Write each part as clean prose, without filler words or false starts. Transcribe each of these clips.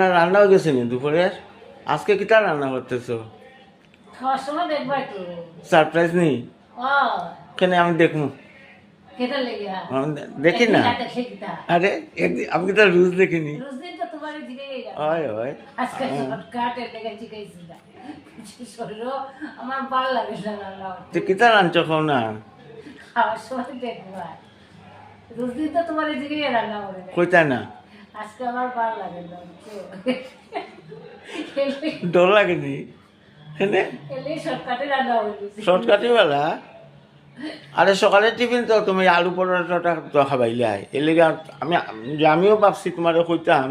রান্না রান্না হয়ে গেছে নি দুপুরের? আজকে কিটা রান্না করতেছো? খাওয়ার সময় দেখবা তো। সারপ্রাইজ নেই? ও কেন আমি দেখবো? কেটা লেগে আমি দেখি না। দেখে কিতা আরে একদিন আমি কিটা রোজ দেখিনি। রোজ দিন তো তোমার জিগে গেল হয় হয়। আজকে শর্টকাট এর লেগে জিগাইছি না শরীর আমার ভালো লাগে না রান্না তো কিটা রাঁধছো খাও না? খাওয়ার সময় দেখবা রোজ দিন তো তোমার জিগে রান্না করে কইতা না? আজকে আমার ভালো লাগে না ডর লাগেনি? হেনে এলে শর্টকাটে রান্না হয়ে শর্টকাটে বেলা? আরে সকালে টিফিন তো তুমি আলু পরোটাটা তো খাবাইলাই এর লেগে আমিও ভাবছি তোমার কইতাম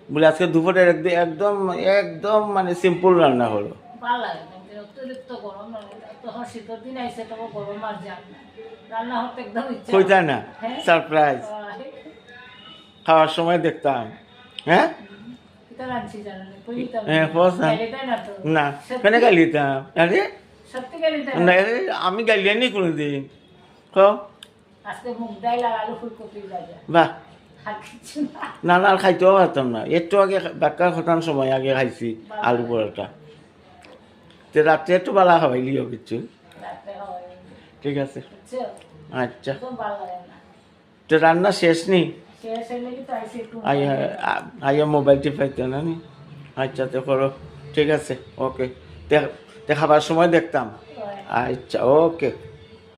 বলে আজকে দুপুরের একদম একদম মানে সিম্পল রান্না হলো। ভালো লাগে না অতিরিক্ত গরম লাগে তখন শীতের দিন আইসে তখন গরম আর যান না রান্না হতে একদম ইচ্ছা কইতা না হ্যাঁ? সারপ্রাইজ খাওয়ার সময় দেখতাম। হ্যাঁ এটা রাঁধছি জানো না কইতাম হ্যাঁ বস না না তো না কেন গালিতাম? আরে সত্যি গালিটা না আরে, আমি গালিয়ানি কোনোদিন কও আজকে মুগ ডাল আর আলু ফুলকপি ভাজা বাহ আর কিছু না না না আর খাইতেও পারতাম না একটু আগে বাক্কা খতাম সময় আগে খাইছি আলু পরোটা তো রাত্রে একটু বালা খাওয়াইলিও কিছু। রাতে হয় ঠিক আছে বুঝছো আচ্ছা একদম ভালো লাগে না তো রান্না শেষ নি? শেষ হলে কি তো আইসে একটু আইয়া মোবাইল টিপাইতে না নি? আচ্ছা তো করো ঠিক আছে ওকে তে খাবার সময় দেখতাম। হয়। আচ্ছা ওকে।